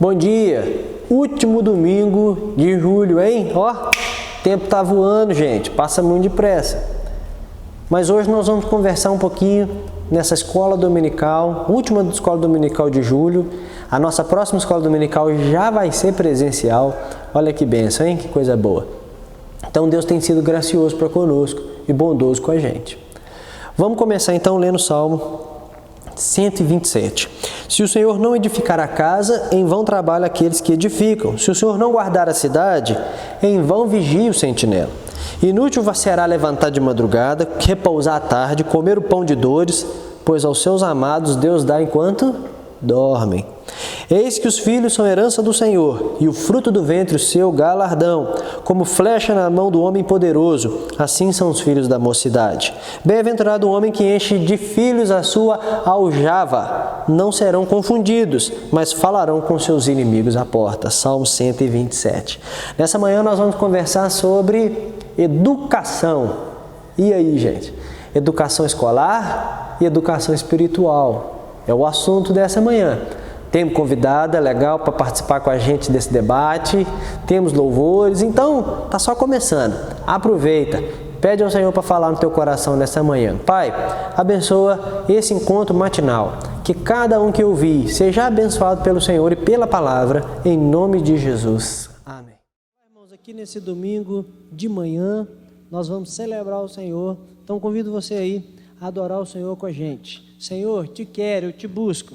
Bom dia, último domingo de julho, hein? Ó, o tempo tá voando, gente, passa muito depressa. Mas hoje nós vamos conversar um pouquinho nessa escola dominical, última escola dominical de julho. A nossa próxima escola dominical já vai ser presencial. Olha que bênção, hein? Que coisa boa. Então Deus tem sido gracioso para conosco e bondoso com a gente. Vamos começar então lendo o Salmo 127. Se o Senhor não edificar a casa, em vão trabalham aqueles que edificam. Se o Senhor não guardar a cidade, em vão vigia o sentinela. Inútil será levantar de madrugada, repousar à tarde, comer o pão de dores, pois aos seus amados Deus dá enquanto dormem. Eis que os filhos são herança do Senhor, e o fruto do ventre o seu galardão. Como flecha na mão do homem poderoso, assim são os filhos da mocidade. Bem-aventurado o homem que enche de filhos a sua aljava. Não serão confundidos, mas falarão com seus inimigos à porta. Salmo 127. Nessa manhã nós vamos conversar sobre educação. E aí, gente? Educação escolar e educação espiritual. É o assunto dessa manhã. Temos convidada legal para participar com a gente desse debate, temos louvores, então tá só começando. Aproveita, pede ao Senhor para falar no teu coração nessa manhã. Pai, abençoa esse encontro matinal, que cada um que ouvir seja abençoado pelo Senhor e pela palavra, em nome de Jesus. Amém. Irmãos, aqui nesse domingo de manhã, nós vamos celebrar o Senhor, então convido você aí a adorar o Senhor com a gente. Senhor, te quero, eu te busco.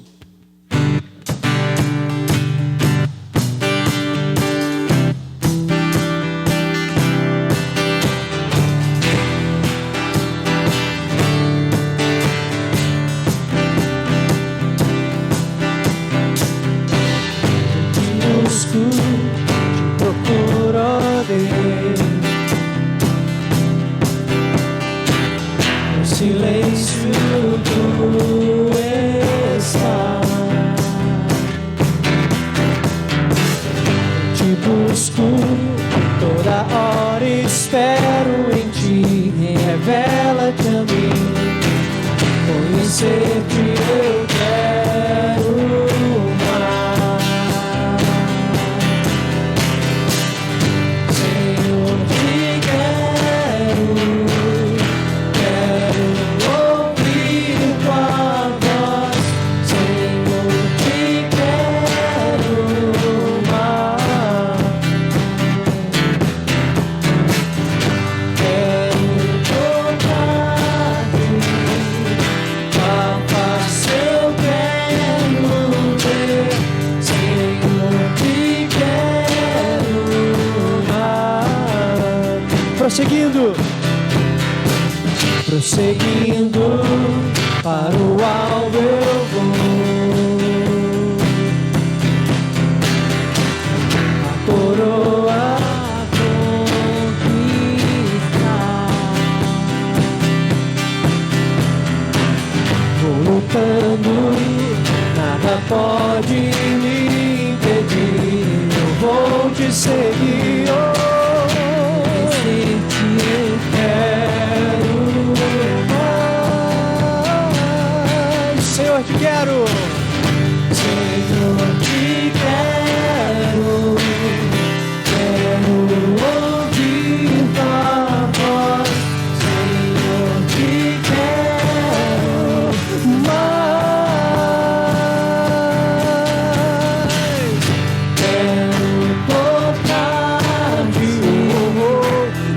Silêncio tu estás, te busco toda hora, espero em ti, revela-te a mim, conhecer-te eu quero mais, Senhor, te quero. Prosseguindo para o alvo eu vou, a coroa conquistar, vou lutando, nada pode me impedir, eu vou te seguir, Senhor, te quero, Senhor, te quero, quero ouvir tua voz, Senhor, te quero mais, quero tocar-te,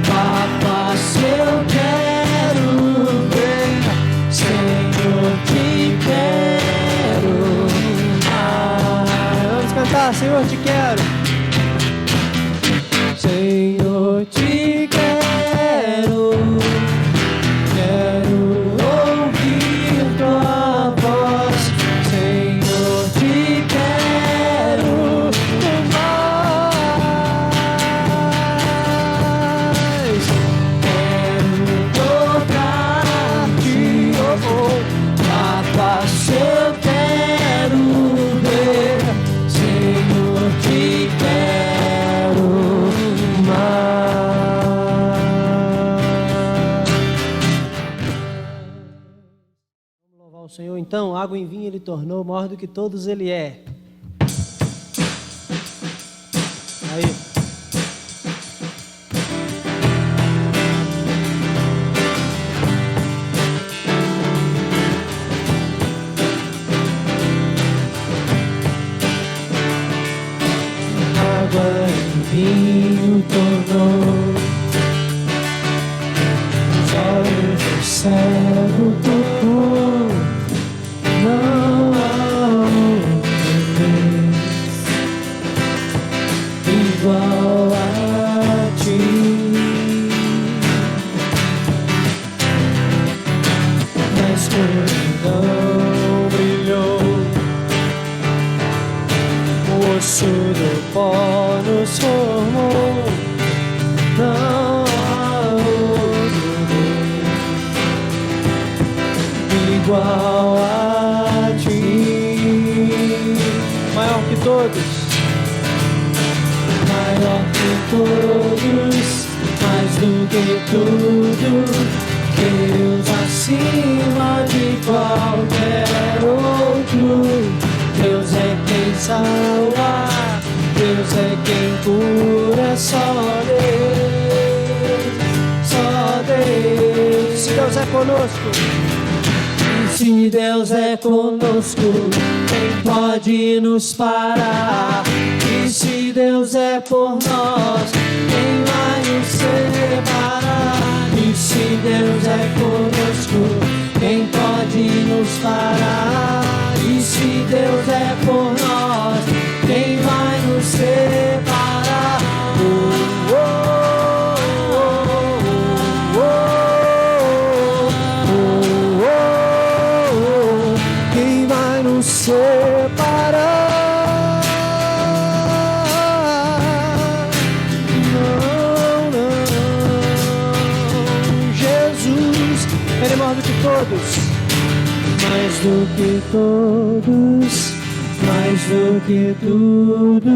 Papa, se eu quero ver, Senhor, te quero mais. Vamos cantar, Senhor, te quero. Senhor, te quero. Quero ouvir tua voz. Senhor, te quero mais. Quero tocar-te, Papa, se eu quero ver, Senhor, te quero mais. Vamos louvar o Senhor então. Água em vinho ele tornou, maior do que todos ele é. Aí. Água em vinho tornou, os olhos do cego tocou, não há outro Deus igual a ti. Na escuridão brilhou, o osso do pó nos formou, não há outro Deus igual a ti. Maior que todos, maior que todos, mais do que tudo, Deus acima de qualquer outro. Deus é quem salva, Deus é quem cura, só Deus, só Deus. Se Deus é conosco, e se Deus é conosco, quem pode nos parar? E se Deus é por nós, quem vai nos separar? E se Deus é conosco, quem pode nos parar? E se Deus é por nós, quem vai nos separar? Oh, oh, oh, oh, oh, oh, quem vai nos separar? Não, não, Jesus, Ele é maior do que todos. Mais do que todos, mais do que tudo,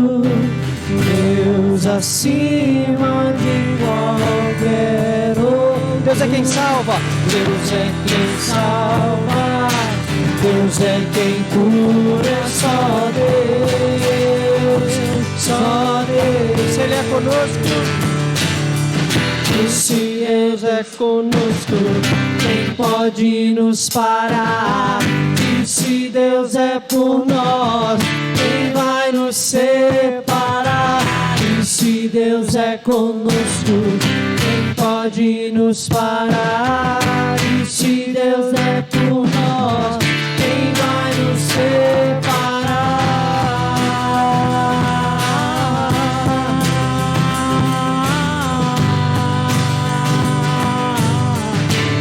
Deus acima de qualquer outro. Deus é quem salva, Deus é quem salva, Deus é quem cura, só Deus, só Deus. Se Ele é conosco, e se Deus é conosco, quem pode nos parar? E se Deus é por nós, quem vai nos separar? E se Deus é conosco, quem pode nos parar? E se Deus é por nós, quem vai nos separar?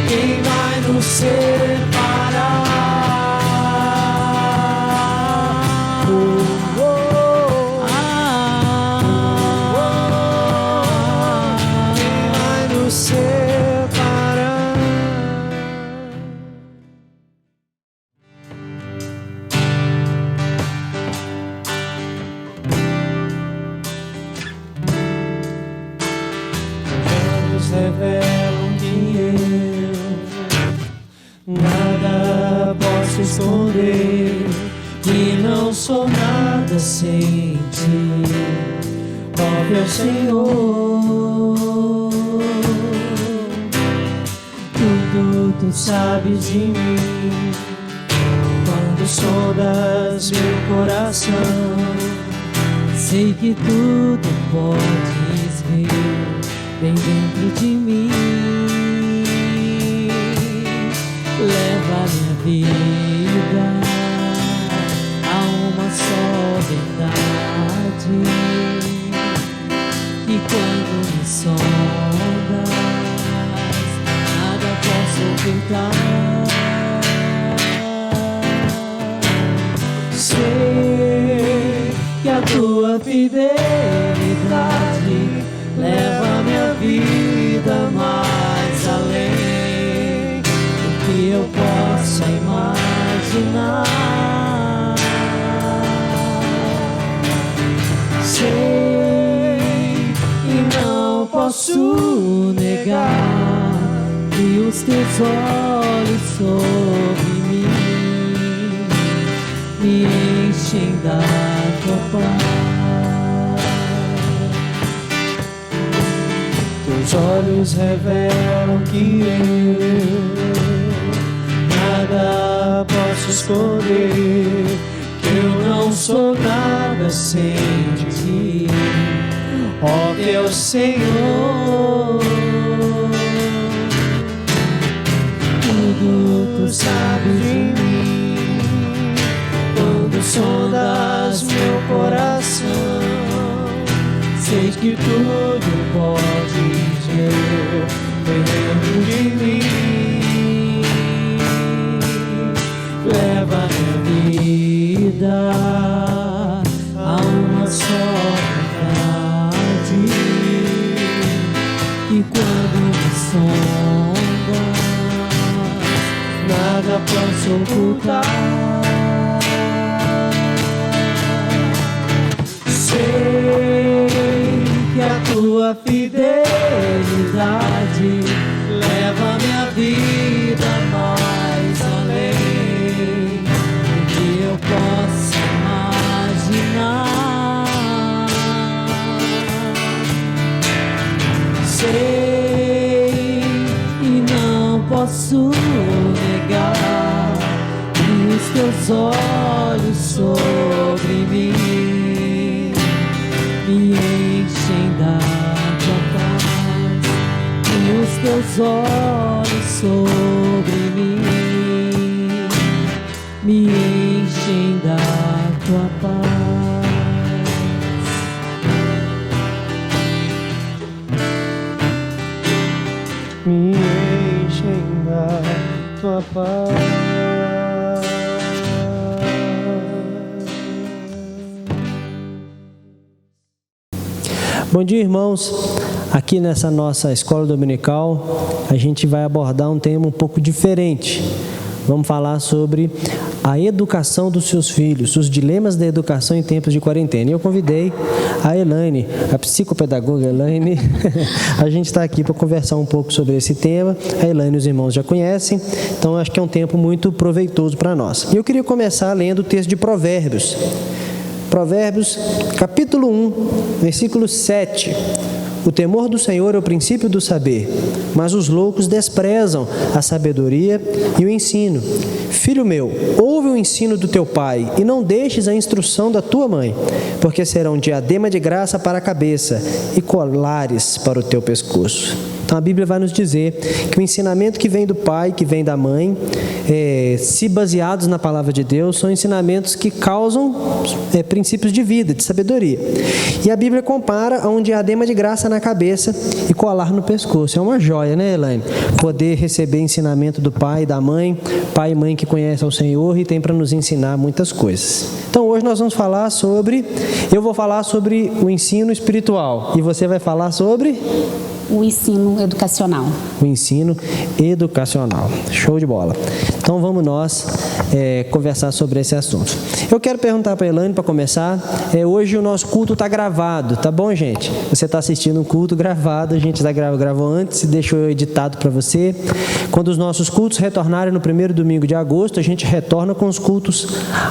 Quem vai nos separar? Oh, oh, quem vai nos separar? Os olhos revelam que nada posso esconder, e não sou nada sem ti, ó meu Senhor. Tudo tu sabes de mim, quando sondas meu coração, sei que tudo podes ver bem dentro de mim. Leva minha vida a uma só verdade, e quando me sondas, nada posso ocultar. Sei que a tua fidelidade leva minha vida mais além que eu possa imaginar. Sei e não posso negar que os teus olhos sobre mim me enchem da tua paz. Teus olhos revelam que eu nada posso esconder, que eu não sou nada sem ti, ó meu Senhor. Tudo tu sabes de mim, quando sondas meu coração, sei que tudo podes ver dentro de mim. Leva minha vida a uma só verdade, e quando me sondas, nada posso ocultar. Sei que a tua fidelidade leva minha vida mais além do que eu posso imaginar. Sei e não posso negar que os teus olhos sobre mim me enchem da tua paz, e os teus olhos sobre mim me enchem da tua paz. Me enchem da tua paz. Bom dia, irmãos. Aqui nessa nossa escola dominical, a gente vai abordar um tema um pouco diferente. Vamos falar sobre a educação dos seus filhos, os dilemas da educação em tempos de quarentena. E eu convidei a Elaine, a psicopedagoga Elaine. A gente está aqui para conversar um pouco sobre esse tema. A Elaine os irmãos já conhecem, então acho que é um tempo muito proveitoso para nós. E eu queria começar lendo o texto de Provérbios. Provérbios, capítulo 1, versículo 7. O temor do Senhor é o princípio do saber, mas os loucos desprezam a sabedoria e o ensino. Filho meu, ouve o ensino do teu pai e não deixes a instrução da tua mãe, porque serão diadema de graça para a cabeça e colares para o teu pescoço. Então a Bíblia vai nos dizer que o ensinamento que vem do pai, que vem da mãe, se baseados na palavra de Deus, são ensinamentos que causam princípios de vida, de sabedoria. E a Bíblia compara a um diadema de graça na cabeça e colar no pescoço. É uma joia, né, Elaine? Poder receber ensinamento do pai e da mãe, pai e mãe que conhecem ao Senhor e tem para nos ensinar muitas coisas. Então hoje nós vamos falar sobre, eu vou falar sobre o ensino espiritual e você vai falar sobre... o ensino educacional. O ensino educacional. Show de bola. Então vamos nós conversar sobre esse assunto. Eu quero perguntar para a Elaine, para começar, hoje o nosso culto está gravado, tá bom, gente? Você está assistindo um culto gravado, a gente gravou antes e deixou editado para você. Quando os nossos cultos retornarem no primeiro domingo de agosto, a gente retorna com os cultos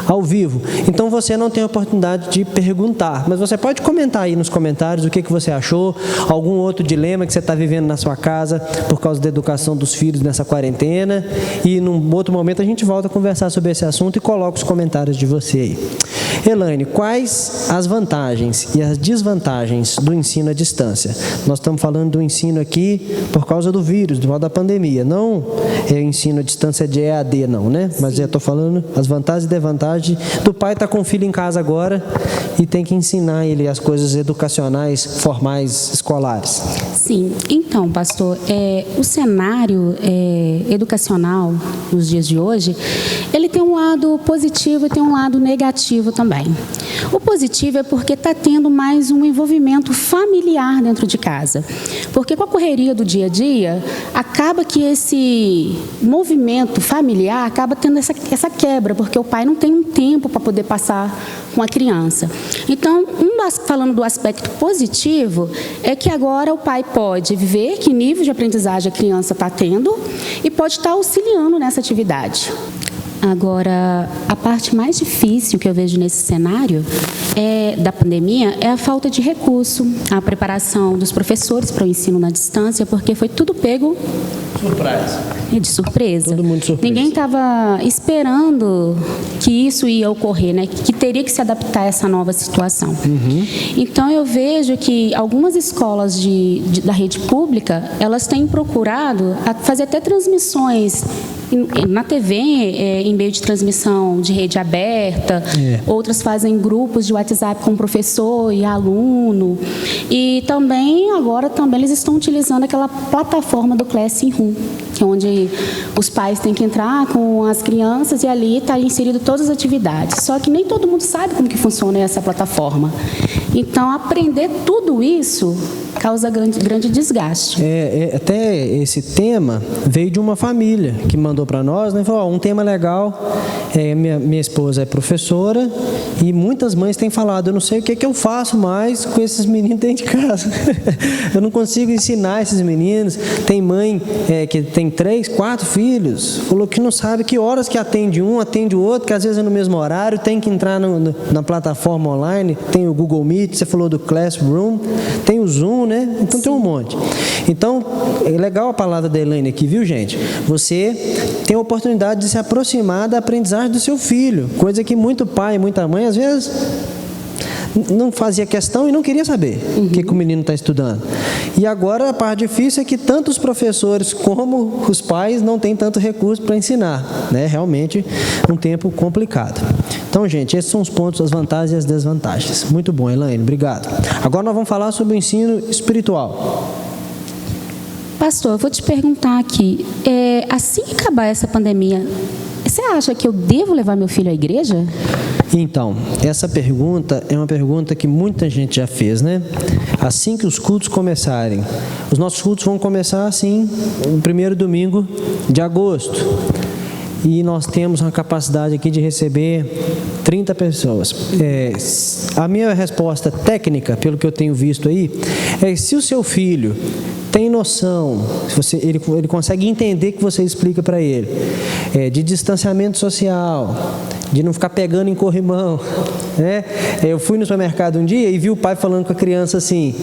ao vivo. Então você não tem a oportunidade de perguntar, mas você pode comentar aí nos comentários o que você achou, algum outro dilema que você está vivendo na sua casa por causa da educação dos filhos nessa quarentena, e num outro momento a gente volta a conversar sobre esse assunto e coloca os comentários de você aí. Elaine, quais as vantagens e as desvantagens do ensino à distância? Nós estamos falando do ensino aqui por causa do vírus, do modo da pandemia, não é o ensino à distância de EAD não, né? Mas eu estou falando as vantagens e desvantagens do pai estar com o filho em casa agora e tem que ensinar ele as coisas educacionais, formais, escolares. Sim, então, pastor, o cenário educacional nos dias de hoje, ele tem um lado positivo e tem um lado negativo também. O positivo é porque está tendo mais um envolvimento familiar dentro de casa. Porque com a correria do dia a dia, acaba que esse movimento familiar acaba tendo essa quebra, porque o pai não tem um tempo para poder passar com a criança. Então, falando do aspecto positivo, é que agora o pai pode ver que nível de aprendizagem a criança está tendo e pode estar auxiliando nessa atividade. Agora, a parte mais difícil que eu vejo nesse cenário da pandemia é a falta de recurso, a preparação dos professores para o ensino na distância, porque foi tudo pego de surpresa. Todo mundo surpresa. Ninguém estava esperando que isso ia ocorrer, né? Que teria que se adaptar a essa nova situação. Então, eu vejo que algumas escolas da rede pública, elas têm procurado fazer até transmissões na TV, em meio de transmissão de rede aberta, outras fazem grupos de WhatsApp com professor e aluno, e também, agora, eles estão utilizando aquela plataforma do Classroom, que é onde os pais têm que entrar com as crianças e ali está inserido todas as atividades, só que nem todo mundo sabe como que funciona essa plataforma. Então, aprender tudo isso causa grande desgaste. Até esse tema veio de uma família que mandou para nós, né? Falou, um tema legal, minha esposa é professora e muitas mães têm falado, eu não sei o que eu faço mais com esses meninos dentro de casa. Eu não consigo ensinar esses meninos. Tem mãe que tem 3, 4 filhos, falou que não sabe que horas que atende um, atende o outro, que às vezes é no mesmo horário, tem que entrar na plataforma online, tem o Google Meet, você falou do Classroom, tem o Zoom, né? Então tem um monte. Então, é legal a palavra da Elaine aqui, viu, gente? Você tem a oportunidade de se aproximar da aprendizagem do seu filho, coisa que muito pai e muita mãe, às vezes, não fazia questão e não queria saber o que o menino está estudando. E agora a parte difícil é que tanto os professores como os pais não têm tanto recurso para ensinar, né? Realmente um tempo complicado. Então, gente, esses são os pontos, as vantagens e as desvantagens. Muito bom, Elaine, obrigado. Agora nós vamos falar sobre o ensino espiritual. Pastor, eu vou te perguntar aqui, assim que acabar essa pandemia, você acha que eu devo levar meu filho à igreja? Então, essa pergunta é uma pergunta que muita gente já fez, né? Assim que os cultos começarem, os nossos cultos vão começar assim, no primeiro domingo de agosto. E nós temos uma capacidade aqui de receber 30 pessoas. A minha resposta técnica, pelo que eu tenho visto aí, é se o seu filho tem noção, ele consegue entender que você explica para ele, de distanciamento social, de não ficar pegando em corrimão, né? Eu fui no supermercado um dia e vi o pai falando com a criança assim,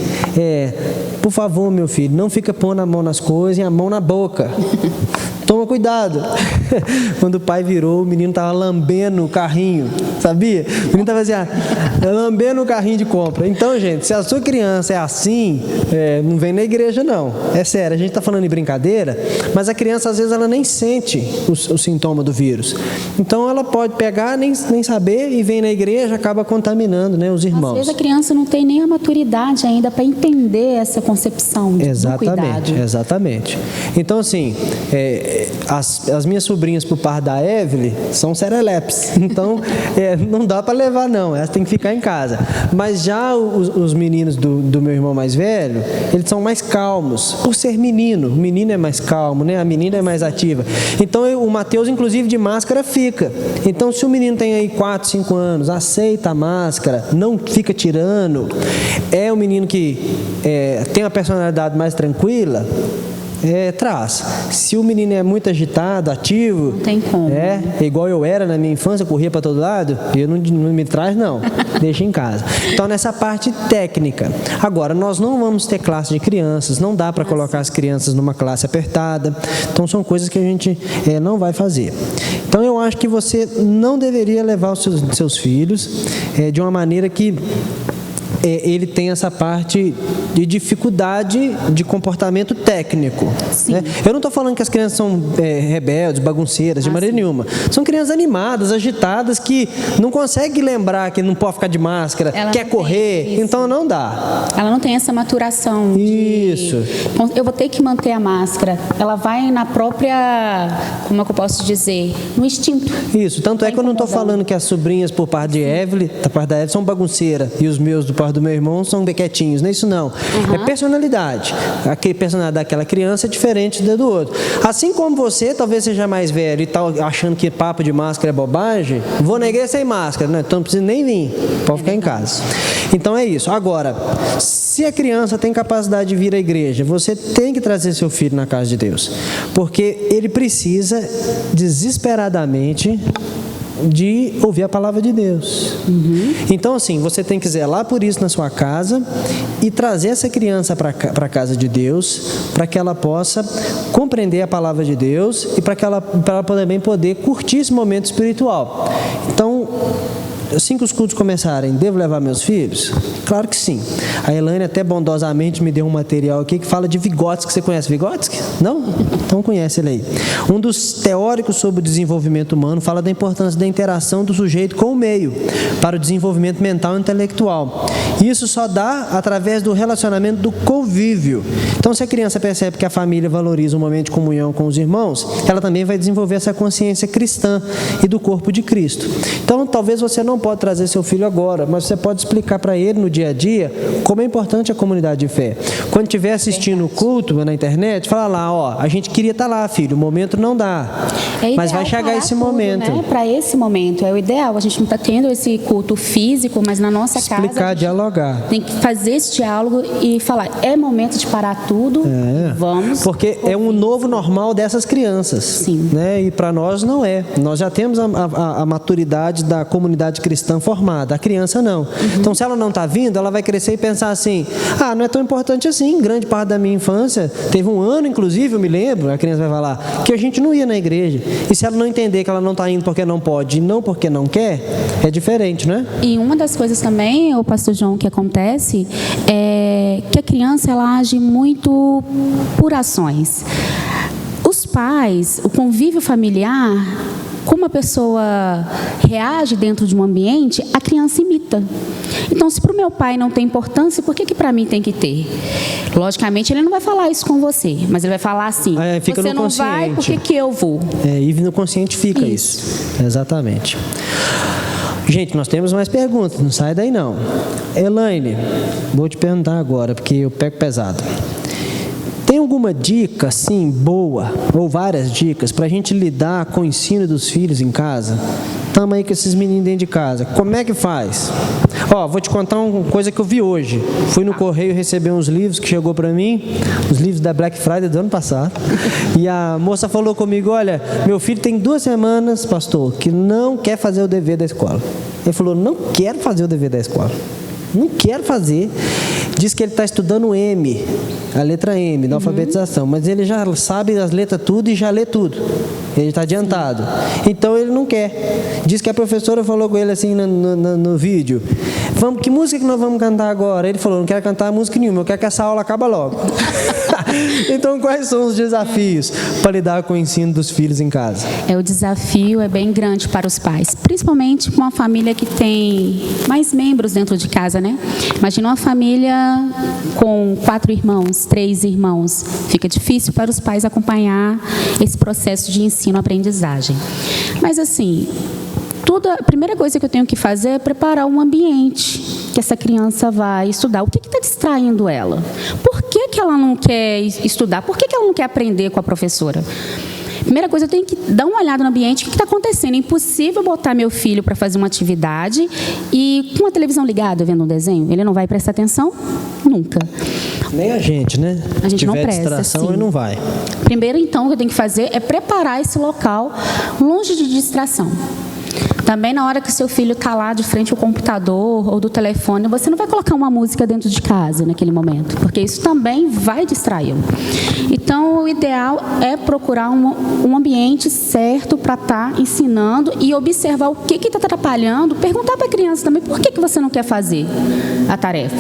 por favor, meu filho, não fica pondo a mão nas coisas e a mão na boca. Toma cuidado. Quando o pai virou, o menino estava lambendo o carrinho, sabia? O menino estava assim, lambendo o carrinho de compra. Então, gente, se a sua criança é assim, não vem na igreja, não. É sério, a gente está falando em brincadeira, mas a criança, às vezes, ela nem sente o sintoma do vírus. Então, ela pode pegar, nem saber, e vem na igreja, acaba contaminando, né, os irmãos. Às vezes, a criança não tem nem a maturidade ainda para entender essa concepção do cuidado. Exatamente. Então, assim, as minhas sobrinhas por parte da Evelyn são serelepes, então não dá para levar não, elas têm que ficar em casa. Mas já os meninos do meu irmão mais velho, eles são mais calmos, por ser menino, o menino é mais calmo, né? A menina é mais ativa. Então o Mateus, inclusive, de máscara fica. Então se o menino tem aí 4, 5 anos, aceita a máscara, não fica tirando, é um menino que tem uma personalidade mais tranquila, traz. Se o menino é muito agitado, ativo, não tem como. Igual eu era na minha infância, eu corria para todo lado, eu não me traz não, deixa em casa. Então nessa parte técnica. Agora, nós não vamos ter classe de crianças, não dá para colocar as crianças numa classe apertada, então são coisas que a gente não vai fazer. Então eu acho que você não deveria levar os seus filhos de uma maneira que ele tem essa parte de dificuldade de comportamento técnico, né? Eu não estou falando que as crianças são rebeldes, bagunceiras, de maneira nenhuma. São crianças animadas, agitadas, que não conseguem lembrar que não pode ficar de máscara, quer correr, então não dá. Ela não tem essa maturação. Isso. Eu vou ter que manter a máscara. Ela vai na própria, como é que eu posso dizer, no instinto. Isso, tanto é que eu não estou falando que as sobrinhas por parte de Evelyn, da parte da Evelyn, são bagunceiras, e os meus do parte do meu irmão são bequetinhos, não é isso não. É personalidade. A personalidade daquela criança é diferente do outro. Assim como você, talvez seja mais velho e está achando que papo de máscara é bobagem, vou na igreja sem máscara, né? Então não precisa nem vir, pode ficar em casa. Então é isso. Agora, se a criança tem capacidade de vir à igreja, você tem que trazer seu filho na casa de Deus, porque ele precisa desesperadamente de ouvir a palavra de Deus. Então, assim, você tem que zelar por isso na sua casa e trazer essa criança para a casa de Deus, para que ela possa compreender a palavra de Deus e para ela também poder curtir esse momento espiritual. Então, assim que os cultos começarem, devo levar meus filhos? Claro que sim. A Elaine até bondosamente me deu um material aqui que fala de Vygotsky. Você conhece Vygotsky? Não? Então conhece ele aí. Um dos teóricos sobre o desenvolvimento humano fala da importância da interação do sujeito com o meio para o desenvolvimento mental e intelectual. Isso só dá através do relacionamento do convívio. Então, se a criança percebe que a família valoriza o momento de comunhão com os irmãos, ela também vai desenvolver essa consciência cristã e do corpo de Cristo. Então, talvez você não pode trazer seu filho agora, mas você pode explicar para ele no dia a dia como é importante a comunidade de fé. Quando estiver assistindo o culto na internet, fala lá, ó, a gente queria estar lá, filho, o momento não dá, mas vai chegar esse momento. Né? Para esse momento, é o ideal. A gente não está tendo esse culto físico, mas na nossa casa... Explicar, dialogar. Tem que fazer esse diálogo e falar, é momento de parar tudo, vamos... Porque é um novo normal dessas crianças. Sim. Né? E para nós não é. Nós já temos a maturidade da comunidade cristã formada, a criança não. Então, se ela não está vindo, ela vai crescer e pensar assim, não é tão importante assim. Grande parte da minha infância, teve um ano, inclusive, eu me lembro, a criança vai falar, que a gente não ia na igreja. E se ela não entender que ela não está indo porque não pode e não porque não quer, é diferente, né? E uma das coisas também, o pastor João, que acontece, é que a criança, ela age muito por ações. Os pais, o convívio familiar, como a pessoa reage dentro de um ambiente, a criança imita. Então, se para o meu pai não tem importância, por que para mim tem que ter? Logicamente, ele não vai falar isso com você, mas ele vai falar assim, você não vai, por que eu vou? E no consciente fica isso. Exatamente. Gente, nós temos mais perguntas, não sai daí não. Elaine, vou te perguntar agora, porque eu pego pesado. Tem alguma dica, assim, boa, ou várias dicas, para a gente lidar com o ensino dos filhos em casa? Estamos aí com esses meninos dentro de casa. Como é que faz? Vou te contar uma coisa que eu vi hoje. Fui no correio receber uns livros que chegou para mim, os livros da Black Friday do ano passado. E a moça falou comigo, olha, meu filho tem 2 semanas, pastor, que não quer fazer o dever da escola. Ele falou, não quero fazer o dever da escola. Não quero fazer. Diz que ele está estudando M, a letra M, da alfabetização, mas ele já sabe as letras tudo e já lê tudo. Ele está adiantado. Então ele não quer. Diz que a professora falou com ele assim no vídeo, que música que nós vamos cantar agora? Ele falou, não quero cantar música nenhuma, eu quero que essa aula acabe logo. Então, quais são os desafios para lidar com o ensino dos filhos em casa? O desafio é bem grande para os pais, principalmente com uma família que tem mais membros dentro de casa, né? Imagina uma família com 4 irmãos, 3 irmãos. Fica difícil para os pais acompanhar esse processo de ensino-aprendizagem. Mas, assim, a primeira coisa que eu tenho que fazer é preparar um ambiente que essa criança vai estudar. O que está distraindo ela? Por que ela não quer estudar? Por que ela não quer aprender com a professora? Primeira coisa, eu tenho que dar uma olhada no ambiente, o que está acontecendo. É impossível botar meu filho para fazer uma atividade e com a televisão ligada, vendo um desenho, ele não vai prestar atenção? Nunca. Nem a gente, né? A gente não presta, distração, sim. Ele não vai. Primeiro, então, o que eu tenho que fazer é preparar esse local longe de distração. Também na hora que o seu filho está lá de frente ao computador ou do telefone, você não vai colocar uma música dentro de casa naquele momento, porque isso também vai distraí-lo. Então, o ideal é procurar um ambiente certo para estar ensinando e observar o que está atrapalhando, perguntar para a criança também por que você não quer fazer a tarefa.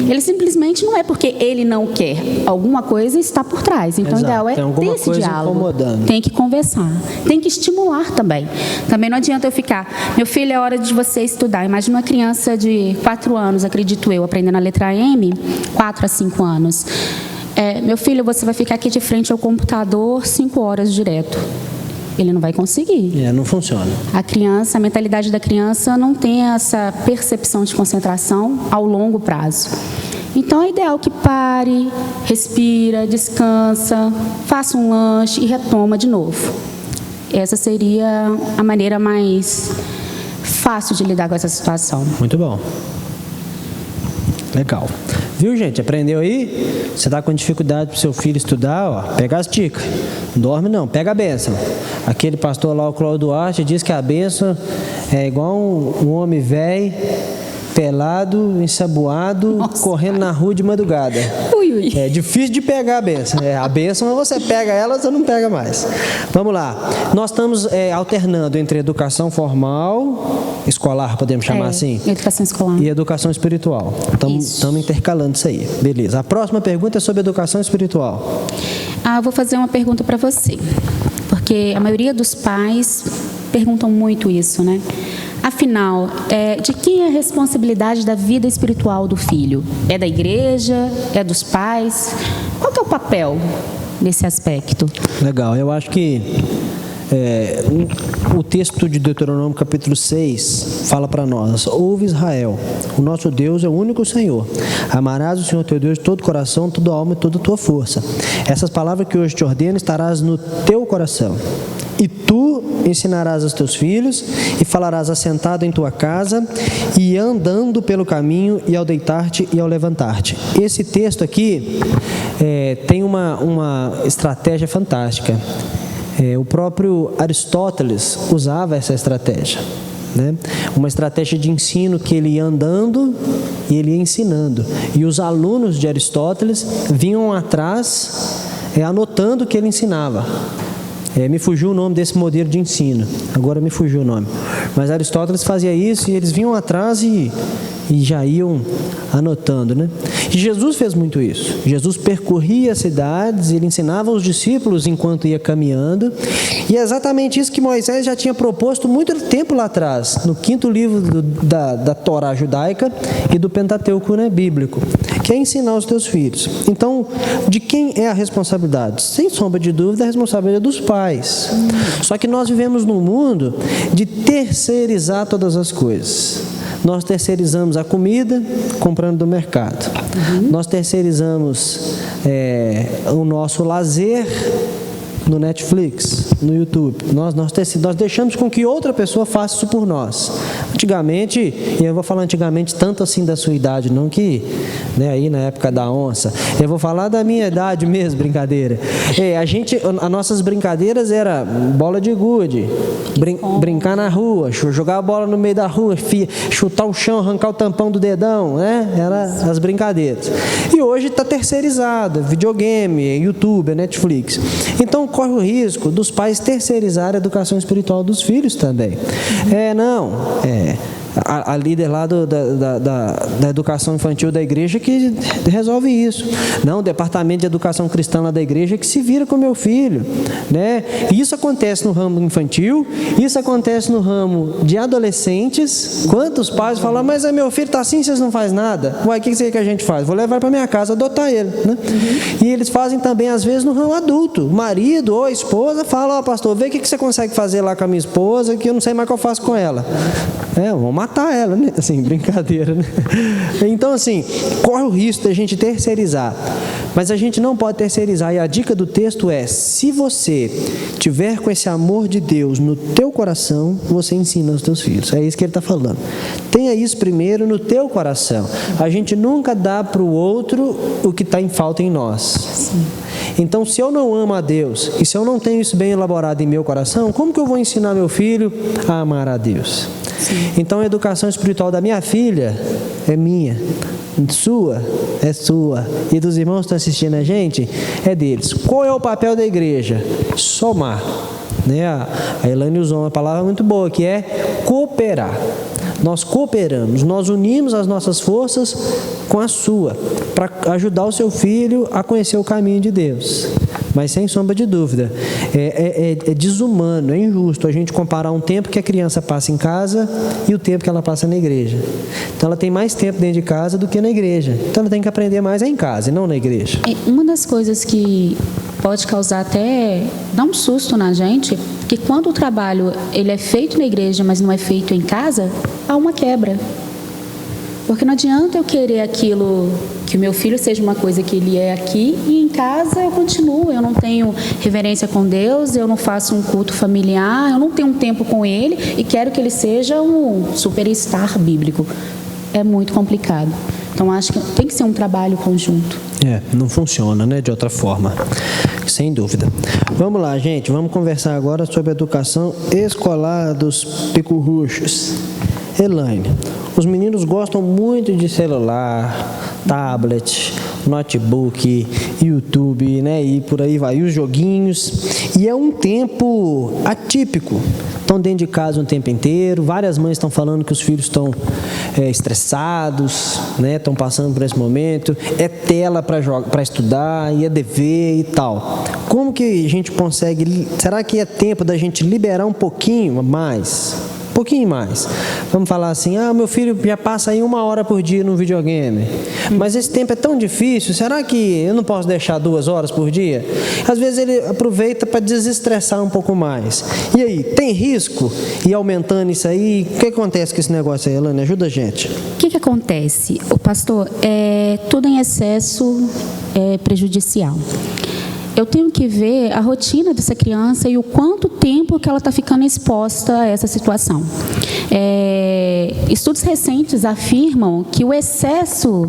Ele simplesmente não é porque ele não quer, alguma coisa está por trás. Então, o ideal é ter esse diálogo. Incomodando. Tem que conversar, tem que estimular também. Também não adianta eu ficar, meu filho, é hora de você estudar. Imagina uma criança de 4 anos, acredito eu, aprendendo a letra M, 4 a 5 anos. Meu filho, você vai ficar aqui de frente ao computador 5 horas direto. Ele não vai conseguir. Não funciona. A mentalidade da criança não tem essa percepção de concentração ao longo prazo. Então é ideal que pare, respira, descansa, faça um lanche e retoma de novo. Essa seria a maneira mais fácil de lidar com essa situação. Muito bom. Legal. Viu, gente? Aprendeu aí? Você está com dificuldade para o seu filho estudar, ó, pega as dicas. Não dorme não, pega a bênção. Aquele pastor lá, o Cláudio Duarte, diz que a bênção é igual um homem velho, pelado, ensaboado, Nossa, correndo na rua de madrugada. Ui, ui. É difícil de pegar a bênção. A bênção, você pega ela, você não pega mais. Vamos lá. Nós estamos alternando entre educação formal, escolar, podemos chamar assim? Educação escolar. E educação espiritual. Estamos intercalando isso aí. Beleza. A próxima pergunta é sobre educação espiritual. Vou fazer uma pergunta para você, porque a maioria dos pais perguntam muito isso, né? Afinal, de quem é a responsabilidade da vida espiritual do filho? É da igreja? É dos pais? Qual que é o papel nesse aspecto? Legal. Eu acho que o texto de Deuteronômio capítulo 6 fala para nós: ouve Israel, o nosso Deus é o único Senhor. Amarás o Senhor teu Deus de todo o coração, toda a alma e toda a tua força. Essas palavras que hoje te ordeno estarás no teu coração. E tu ensinarás aos teus filhos, e falarás assentado em tua casa, e andando pelo caminho, e ao deitar-te e ao levantar-te. Esse texto aqui tem uma estratégia fantástica. O próprio Aristóteles usava essa estratégia, né? Uma estratégia de ensino que ele ia andando e ele ia ensinando. E os alunos de Aristóteles vinham atrás, anotando o que ele ensinava. Me fugiu o nome desse modelo de ensino. Agora me fugiu o nome. Mas Aristóteles fazia isso e eles vinham atrás e já iam anotando, né? E Jesus fez muito isso. Jesus percorria as cidades, ele ensinava os discípulos enquanto ia caminhando. E é exatamente isso que Moisés já tinha proposto muito tempo lá atrás, no 5º livro da Torá judaica e do Pentateuco, né, bíblico, que é ensinar os teus filhos. Então, de quem é a responsabilidade? Sem sombra de dúvida, a responsabilidade é dos pais. Só que nós vivemos num mundo de terceirizar todas as coisas. Nós terceirizamos a comida comprando do mercado. Nós terceirizamos o nosso lazer no Netflix, no YouTube. Nós deixamos com que outra pessoa faça isso por nós. Antigamente, e eu vou falar antigamente tanto assim da sua idade, não que, né, aí na época da onça, eu vou falar da minha idade mesmo, brincadeira. As nossas brincadeiras era bola de gude, brincar na rua, jogar a bola no meio da rua, chutar o chão, arrancar o tampão do dedão, né? Era as brincadeiras. E hoje está terceirizado, videogame, YouTube, Netflix. Então corre o risco dos pais terceirizarem a educação espiritual dos filhos também. A líder lá da educação infantil da igreja que resolve isso. Não, o departamento de educação cristã lá da igreja que se vira com o meu filho, né? Isso acontece no ramo infantil, isso acontece no ramo de adolescentes. Quantos pais falam: mas meu filho está assim, vocês não fazem nada? Uai, o que a gente faz? Vou levar para minha casa, adotar ele, né? E eles fazem também às vezes no ramo adulto. O marido ou a esposa fala: pastor, vê o que você consegue fazer lá com a minha esposa, que eu não sei mais o que eu faço com ela. Vamos matar ela, né? Assim, brincadeira, né? Então, assim, corre o risco da gente terceirizar. Mas a gente não pode terceirizar. E a dica do texto é: se você tiver com esse amor de Deus no teu coração, você ensina aos teus filhos. É isso que ele está falando. Tenha isso primeiro no teu coração. A gente nunca dá para o outro o que está em falta em nós. Sim. Então, se eu não amo a Deus e se eu não tenho isso bem elaborado em meu coração, como que eu vou ensinar meu filho a amar a Deus? Sim. Então, a educação espiritual da minha filha é minha, sua é sua, e dos irmãos que estão assistindo a gente, é deles. Qual é o papel da igreja? Somar, né? A Elaine usou uma palavra muito boa, que é cooperar. Nós cooperamos, nós unimos as nossas forças com a sua, para ajudar o seu filho a conhecer o caminho de Deus. Mas sem sombra de dúvida, é desumano, é injusto a gente comparar um tempo que a criança passa em casa e o tempo que ela passa na igreja. Então ela tem mais tempo dentro de casa do que na igreja. Então ela tem que aprender mais em casa e não na igreja. Uma das coisas que pode causar até dar um susto na gente, que quando o trabalho ele é feito na igreja, mas não é feito em casa, há uma quebra. Porque não adianta eu querer aquilo, que o meu filho seja uma coisa que ele é aqui, e em casa eu continuo, eu não tenho reverência com Deus, eu não faço um culto familiar, eu não tenho um tempo com ele e quero que ele seja um superstar bíblico. É muito complicado. Então, acho que tem que ser um trabalho conjunto. Não funciona, né, de outra forma. Sem dúvida. Vamos lá, gente. Vamos conversar agora sobre a educação escolar dos picurruchos. Elaine, os meninos gostam muito de celular, tablet, notebook, YouTube, né? E por aí vai, e os joguinhos. E é um tempo atípico. Estão dentro de casa um tempo inteiro. Várias mães estão falando que os filhos estão estressados, né? Estão passando por esse momento. É tela para estudar, e é dever e tal. Como que a gente consegue... Será que é tempo da gente liberar um pouquinho mais? Um pouquinho mais. Vamos falar assim, meu filho já passa aí 1 hora por dia no videogame. Mas esse tempo é tão difícil, será que eu não posso deixar 2 horas por dia? Às vezes ele aproveita para desestressar um pouco mais. E aí, tem risco? E aumentando isso aí, o que acontece com esse negócio aí, Elaine? Ajuda a gente. O que acontece? O pastor, tudo em excesso é prejudicial. Eu tenho que ver a rotina dessa criança e o quanto tempo que ela está ficando exposta a essa situação. Estudos recentes afirmam que o excesso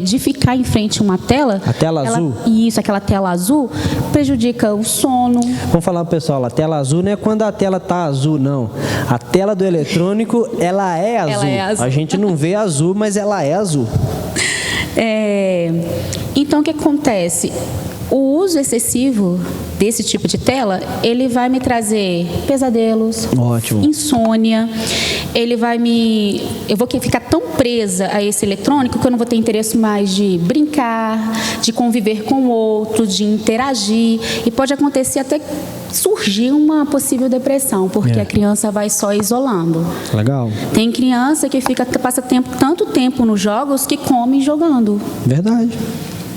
de ficar em frente a uma tela... A tela azul? Isso, aquela tela azul, prejudica o sono. Vamos falar para o pessoal, a tela azul não é quando a tela está azul, não. A tela do eletrônico, ela é azul. Ela é azul. A gente não vê azul, mas ela é azul. Então, o que acontece? O uso excessivo desse tipo de tela, ele vai me trazer pesadelos, ótimo, insônia, eu vou ficar tão presa a esse eletrônico que eu não vou ter interesse mais de brincar, de conviver com o outro, de interagir, e pode acontecer até surgir uma possível depressão, porque a criança vai só isolando. Legal. Tem criança que passa tanto tempo nos jogos que come jogando. Verdade.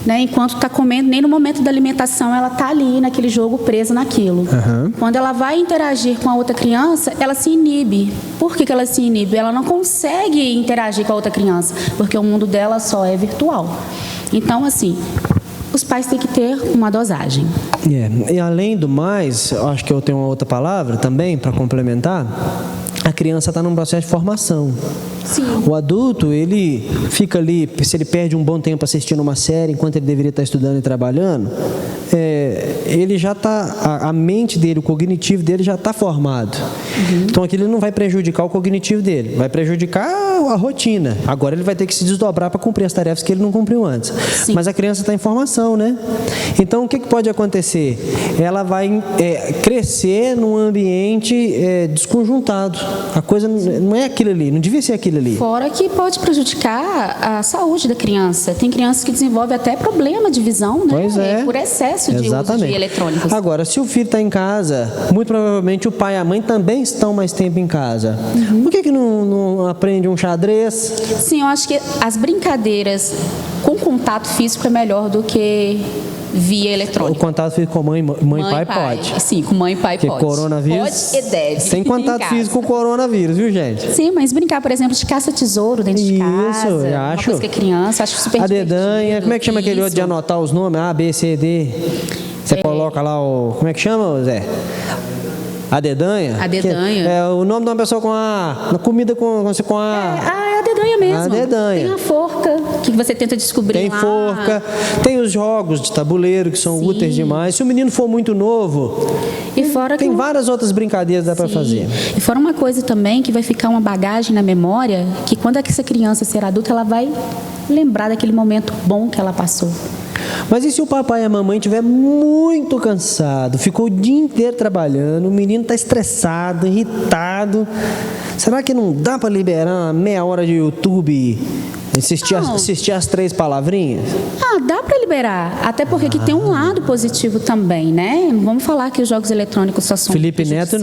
Enquanto está comendo, nem no momento da alimentação ela está ali naquele jogo, presa naquilo. Uhum. Quando ela vai interagir com a outra criança, ela se inibe. Por que ela se inibe? Ela não consegue interagir com a outra criança, porque o mundo dela só é virtual. Então, assim, os pais têm que ter uma dosagem. E além do mais, acho que eu tenho uma outra palavra também para complementar. A criança está num processo de formação. Sim. O adulto, ele fica ali, se ele perde um bom tempo assistindo uma série, enquanto ele deveria estar estudando e trabalhando, ele já está, a mente dele, o cognitivo dele já está formado. Uhum. Então aquilo não vai prejudicar o cognitivo dele, vai prejudicar a rotina. Agora ele vai ter que se desdobrar para cumprir as tarefas que ele não cumpriu antes. Sim. Mas a criança está em formação, né? Então o que pode acontecer? Ela vai crescer num ambiente desconjuntado. A coisa não é aquilo ali, não devia ser aquilo ali. Fora que pode prejudicar a saúde da criança. Tem crianças que desenvolvem até problema de visão, né? Pois é. Por excesso de uso de eletrônicos. Agora, se o filho está em casa, muito provavelmente o pai e a mãe também estão mais tempo em casa. Uhum. Por que não aprende um xadrez? Sim, eu acho que as brincadeiras com contato físico é melhor do que via eletrônica. O contato físico com mãe e pai pode. Sim, com mãe e pai porque pode. Coronavírus, pode e deve. Sem contato físico com o coronavírus, viu, gente? Sim, mas brincar, por exemplo, de caça-tesouro dentro de casa. Isso, eu acho. Uma coisa que é criança, acho super A dedanha, divertido. como é que chama aquele outro de anotar os nomes? A, B, C, D. Você coloca lá o... Como é que chama, Zé? A dedanha? A dedanha. É o nome de uma pessoa com A. Na comida com A. É a dedanha mesmo. A dedanha. Tem a forca, que você tenta descobrir Tem lá. forca. Tem os jogos de tabuleiro, que são úteis demais. Se o menino for muito novo, e fora tem várias outras brincadeiras que dá para fazer. E fora uma coisa também, que vai ficar uma bagagem na memória, que quando essa criança ser adulta, ela vai lembrar daquele momento bom que ela passou. Mas e se o papai e a mamãe estiver muito cansado, ficou o dia inteiro trabalhando, o menino está estressado, irritado, será que não dá para liberar uma meia hora de YouTube, assistir as 3 palavrinhas? Dá para liberar, até porque que tem um lado positivo também, né? Não vamos falar que os jogos eletrônicos só são Felipe Neto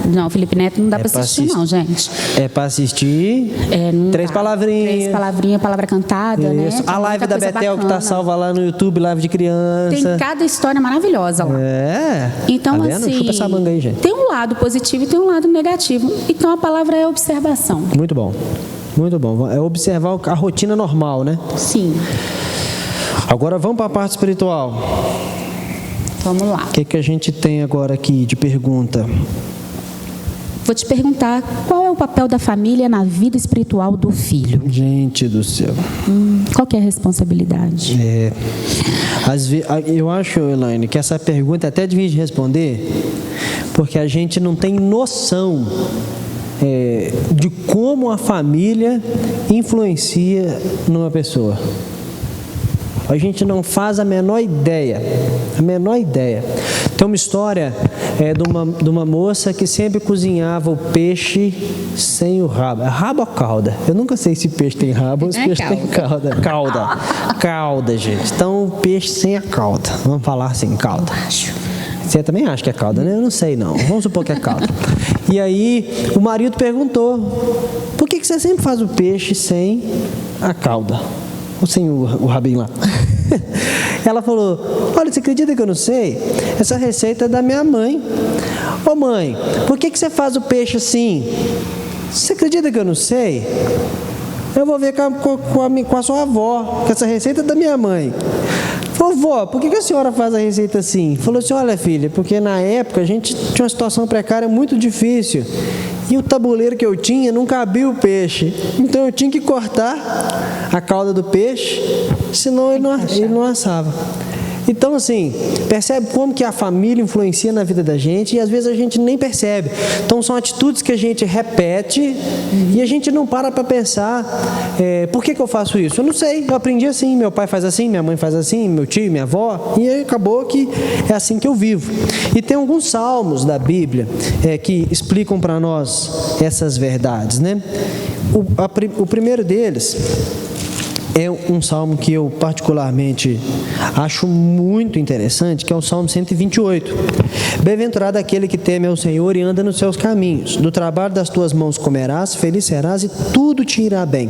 não, Felipe Neto não dá para assistir não, gente. É para assistir 3 palavrinhas. 3 palavrinhas, palavra cantada, isso, né? A live da Betel que tá salva lá no YouTube, live de criança. Tem cada história maravilhosa lá. Então, tá vendo? assim, chupa essa manga aí, gente. Tem um lado positivo e tem um lado negativo. Então, a palavra é observação. Muito bom. Muito bom. É observar a rotina normal, né? Sim. Agora vamos para a parte espiritual. Vamos lá. O que a gente tem agora aqui de pergunta? Vou te perguntar, qual é o papel da família na vida espiritual do filho? Gente do céu. Qual que é a responsabilidade? Eu acho, Elaine, que essa pergunta é até difícil de responder, porque a gente não tem noção de como a família influencia numa pessoa. A gente não faz a menor ideia. Tem uma história de uma moça que sempre cozinhava o peixe sem o rabo. É rabo ou cauda? Eu nunca sei se peixe tem rabo ou se peixe tem cauda. Cauda, gente. Então, peixe sem a cauda. Vamos falar assim, cauda. Você também acha que é cauda, né? Eu não sei, não. Vamos supor que é cauda. E aí, o marido perguntou: por que você sempre faz o peixe sem a cauda? Ou sem o rabinho lá? Ela falou: olha, você acredita que eu não sei? Essa receita é da minha mãe. Ô mãe, por que você faz o peixe assim? Você acredita que eu não sei? Eu vou ver com a sua avó, que essa receita é da minha mãe. Falou: vó, por que a senhora faz a receita assim? Falou assim: olha, filha, porque na época a gente tinha uma situação precária muito difícil. E o tabuleiro que eu tinha não cabia o peixe. Então eu tinha que cortar a cauda do peixe, senão ele não assava. Então, assim, percebe como que a família influencia na vida da gente e às vezes a gente nem percebe. Então, são atitudes que a gente repete e a gente não para pensar: por que eu faço isso? Eu não sei, eu aprendi assim, meu pai faz assim, minha mãe faz assim, meu tio, minha avó, e aí acabou que é assim que eu vivo. E tem alguns salmos da Bíblia que explicam para nós essas verdades, né? O primeiro deles é um salmo que eu particularmente acho muito interessante, que é o Salmo 128. Bem-aventurado aquele que teme ao Senhor e anda nos seus caminhos. Do trabalho das tuas mãos comerás, feliz serás e tudo te irá bem.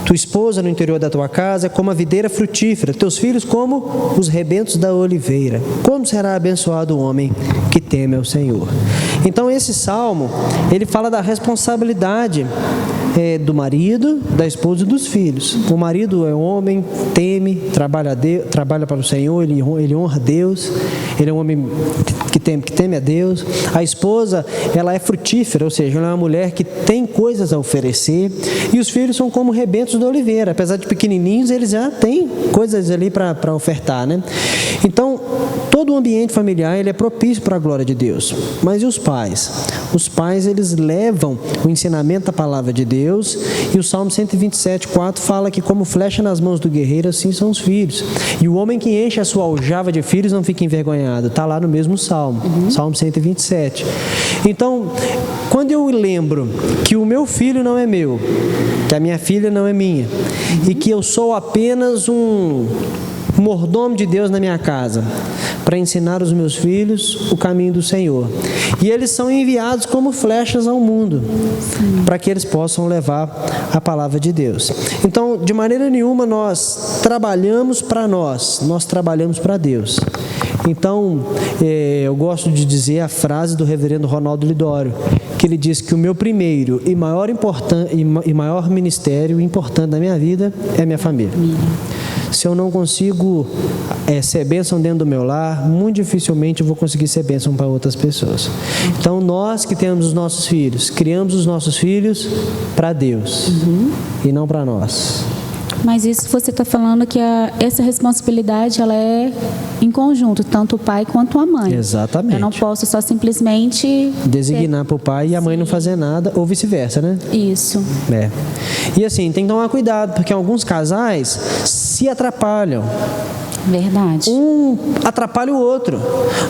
Tua esposa no interior da tua casa é como a videira frutífera, teus filhos como os rebentos da oliveira. Como será abençoado o homem que teme ao Senhor? Então esse salmo, ele fala da responsabilidade do marido, da esposa e dos filhos. O marido é homem, teme, trabalha para o Senhor, ele honra Deus, ele é um homem que teme a Deus. A esposa, ela é frutífera, ou seja, ela é uma mulher que tem coisas a oferecer, e os filhos são como rebentos da oliveira, apesar de pequenininhos, eles já têm coisas ali para ofertar, né? Então, todo o ambiente familiar, ele é propício para a glória de Deus. Mas e os pais? Os pais, eles levam o ensinamento da palavra de Deus, e o Salmo 127:4 fala que como flecha nas mãos do guerreiro, assim são os filhos. E o homem que enche a sua aljava de filhos não fica envergonhado. Está lá no mesmo Salmo, Salmo 127. Então, quando eu lembro que o meu filho não é meu, que a minha filha não é minha, e que eu sou apenas um mordomo de Deus na minha casa, para ensinar os meus filhos o caminho do Senhor. E eles são enviados como flechas ao mundo, para que eles possam levar a palavra de Deus. Então, de maneira nenhuma nós trabalhamos para nós trabalhamos para Deus. Então, eu gosto de dizer a frase do reverendo Ronaldo Lidório, que ele diz que o meu primeiro e maior ministério importante da minha vida é a minha família. Se eu não consigo ser bênção dentro do meu lar, muito dificilmente eu vou conseguir ser bênção para outras pessoas. Então, nós que temos os nossos filhos, criamos os nossos filhos para Deus e não para nós. Mas isso você está falando que essa responsabilidade, ela é em conjunto, tanto o pai quanto a mãe. Exatamente. Eu não posso só simplesmente designar para o pai e a mãe não fazer nada, ou vice-versa, né? Isso. E assim, tem que tomar cuidado, porque alguns casais se atrapalham. Verdade. Um atrapalha o outro.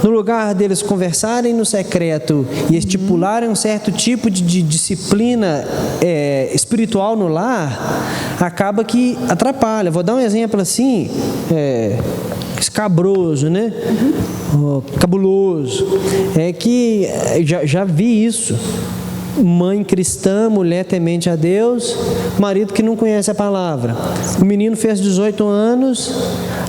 No lugar deles conversarem no secreto e estipularem um certo tipo de disciplina espiritual no lar, acaba que atrapalha. Vou dar um exemplo assim, escabroso, né? Cabuloso. É que já vi isso. Mãe cristã, mulher temente a Deus, marido que não conhece a palavra. O menino fez 18 anos,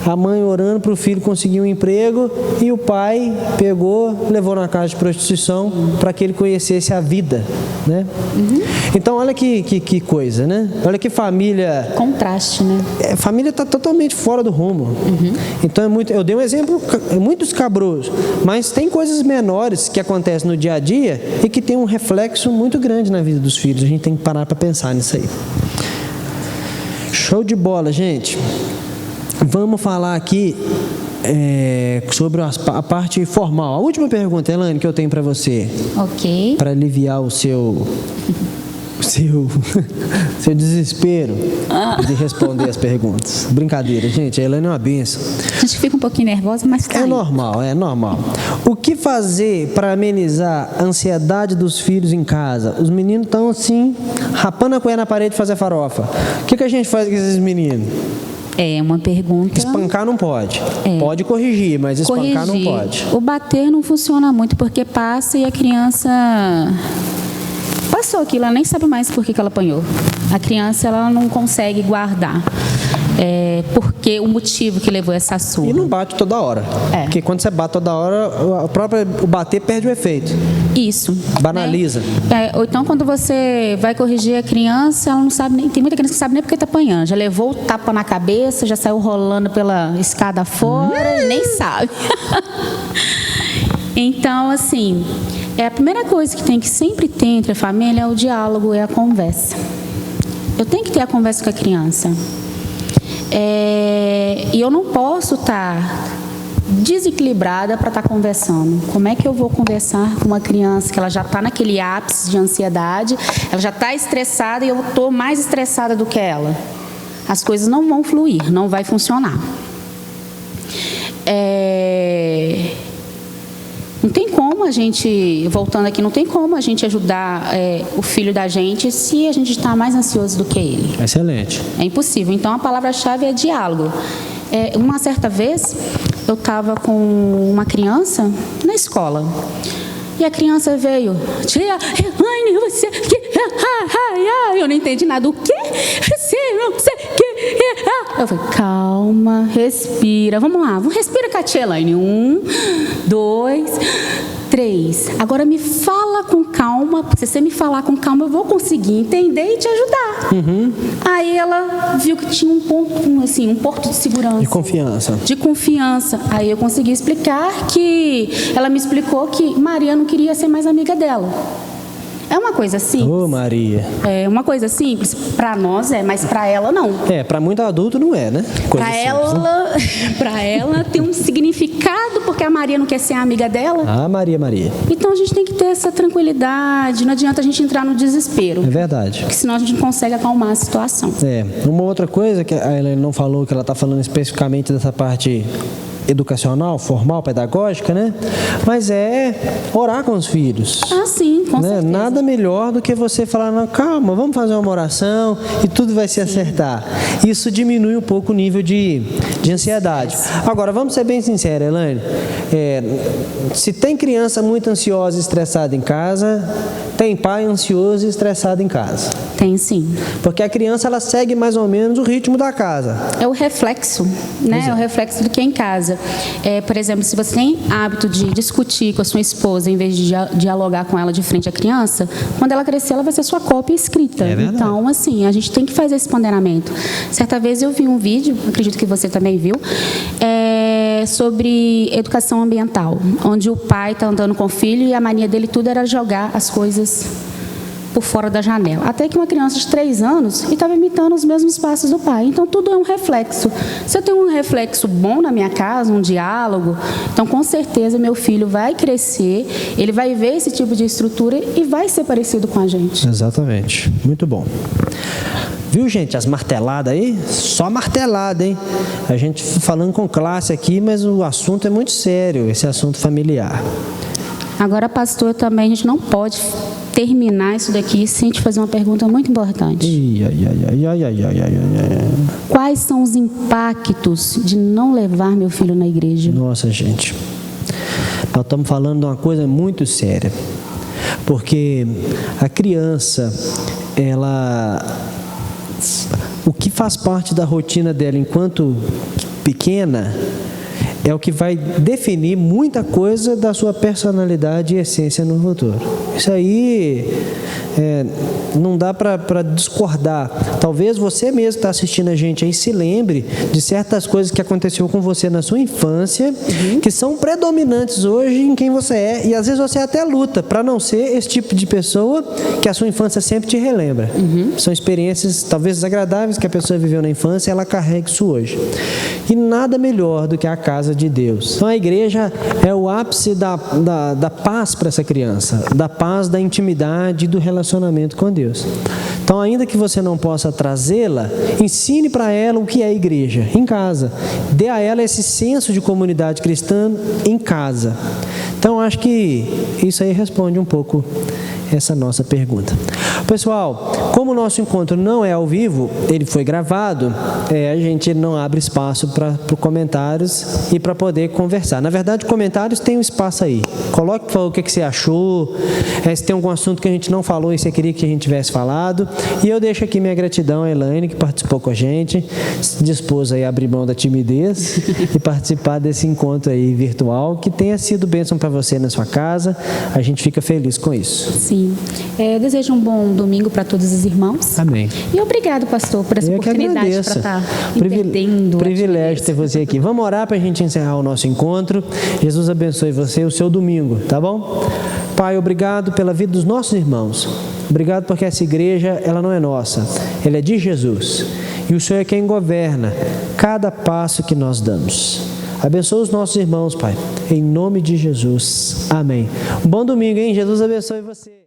a mãe orando para o filho conseguir um emprego e o pai pegou, levou na casa de prostituição para que ele conhecesse a vida, né? Então olha que coisa, né? Olha que família... Contraste, né? A família está totalmente fora do rumo. Então eu dei um exemplo muito escabroso, mas tem coisas menores que acontecem no dia a dia e que tem um reflexo muito grande na vida dos filhos. A gente tem que parar para pensar nisso aí. Show de bola, gente. Vamos falar aqui sobre a parte formal. A última pergunta, Elaine, que eu tenho para você. Ok. Para aliviar o seu desespero de responder as perguntas. Brincadeira, gente. A Elaine é uma benção. A gente fica um pouquinho nervosa, mas tá. É normal. O que fazer para amenizar a ansiedade dos filhos em casa? Os meninos estão assim, rapando a colher na parede de fazer farofa. O que a gente faz com esses meninos? É uma pergunta... Espancar não pode. Pode corrigir, mas espancar não pode. O bater não funciona muito, porque passa e a criança... Passou aquilo, ela nem sabe mais por que ela apanhou. A criança, ela não consegue guardar. Porque o motivo que levou essa surra. E não bate toda hora. Porque quando você bate toda hora, o bater perde o efeito. Isso. Banaliza. Ou então, quando você vai corrigir a criança, ela não sabe nem... Tem muita criança que não sabe nem porque está apanhando. Já levou o tapa na cabeça, já saiu rolando pela escada fora e nem sabe. Então, assim... A primeira coisa que tem que sempre ter entre a família é o diálogo, é a conversa. Eu tenho que ter a conversa com a criança. E eu não posso estar desequilibrada para estar conversando. Como é que eu vou conversar com uma criança que ela já está naquele ápice de ansiedade, ela já está estressada e eu estou mais estressada do que ela? As coisas não vão fluir, não vai funcionar. Não tem como a gente, voltando aqui, não tem como a gente ajudar o filho da gente se a gente está mais ansioso do que ele. Excelente. É impossível. Então, a palavra-chave é diálogo. Uma certa vez, eu estava com uma criança na escola. E a criança veio, tia, Elaine, você... Eu não entendi nada. O quê? Você não sei o quê. Eu falei, calma, respira. Vamos lá, respira com a tia Elaine. 1, 2, 3. Agora me fala com calma. Se você me falar com calma, eu vou conseguir entender e te ajudar. Aí ela viu que tinha um porto de segurança. De confiança. Aí eu consegui explicar que... Ela me explicou que Maria não queria ser mais amiga dela. É uma coisa simples. Ô, Maria. É uma coisa simples. Para nós mas para ela não. Para muito adulto não é, né? Para ela tem um significado, porque a Maria não quer ser amiga dela. Ah, Maria. Então a gente tem que ter essa tranquilidade. Não adianta a gente entrar no desespero. É verdade. Porque senão a gente não consegue acalmar a situação. Uma outra coisa que a Elaine não falou, que ela está falando especificamente dessa parte educacional, formal, pedagógica, né? Mas orar com os filhos. Sim, com certeza. Nada melhor do que você falar, não, calma, vamos fazer uma oração e tudo vai se acertar. Isso diminui um pouco o nível de ansiedade. Agora, vamos ser bem sinceros, Elaine. Se tem criança muito ansiosa e estressada em casa, tem pai ansioso e estressado em casa. Tem sim. Porque a criança, ela segue mais ou menos o ritmo da casa. É o reflexo, né? É o reflexo do que é em casa. Por exemplo, se você tem hábito de discutir com a sua esposa em vez de dialogar com ela de frente à criança, quando ela crescer, ela vai ser sua cópia escrita. Então, assim, a gente tem que fazer esse ponderamento. Certa vez eu vi um vídeo, acredito que você também viu, sobre educação ambiental, onde o pai está andando com o filho e a mania dele tudo era jogar as coisas por fora da janela. Até que uma criança de 3 anos estava imitando os mesmos passos do pai. Então, tudo é um reflexo. Se eu tenho um reflexo bom na minha casa, um diálogo, então, com certeza, meu filho vai crescer, ele vai ver esse tipo de estrutura e vai ser parecido com a gente. Exatamente. Muito bom. Viu, gente, as marteladas aí? Só martelada, hein? A gente falando com classe aqui, mas o assunto é muito sério, esse assunto familiar. Agora, pastor, também a gente não pode terminar isso daqui sem te fazer uma pergunta muito importante. Quais são os impactos de não levar meu filho na igreja? Nossa, gente, nós estamos falando de uma coisa muito séria, porque a criança, o que faz parte da rotina dela enquanto pequena é o que vai definir muita coisa da sua personalidade e essência no futuro. Isso aí não dá para discordar. Talvez você mesmo que está assistindo a gente aí se lembre de certas coisas que aconteceu com você na sua infância, que são predominantes hoje em quem você é, e às vezes você até luta para não ser esse tipo de pessoa que a sua infância sempre te relembra. São experiências talvez desagradáveis que a pessoa viveu na infância e ela carrega isso hoje. E nada melhor do que a casa de Deus. Então a igreja é o ápice da paz para essa criança, da paz, da intimidade e do relacionamento com Deus. Então, ainda que você não possa trazê-la, ensine para ela o que é a igreja, em casa. Dê a ela esse senso de comunidade cristã em casa. Então, acho que isso aí responde um pouco essa nossa pergunta. Pessoal, como o nosso encontro não é ao vivo, ele foi gravado, a gente não abre espaço para comentários e para poder conversar. Na verdade, comentários tem um espaço aí. Coloque para o que você achou, se tem algum assunto que a gente não falou e você queria que a gente tivesse falado. E eu deixo aqui minha gratidão à Elaine, que participou com a gente, se dispôs aí a abrir mão da timidez e participar desse encontro aí virtual, que tenha sido bênção para você na sua casa. A gente fica feliz com isso. Sim. Desejo um bom domingo para todos os irmãos. Amém. E obrigado, pastor, por essa oportunidade para estar entendendo. Privilégio ter você aqui. Vamos orar para a gente encerrar o nosso encontro. Jesus abençoe você e o seu domingo, tá bom? Pai, obrigado pela vida dos nossos irmãos. Obrigado porque essa igreja, ela não é nossa, ela é de Jesus. E o Senhor é quem governa cada passo que nós damos. Abençoa os nossos irmãos, Pai, em nome de Jesus. Amém. Um bom domingo, hein? Jesus abençoe você.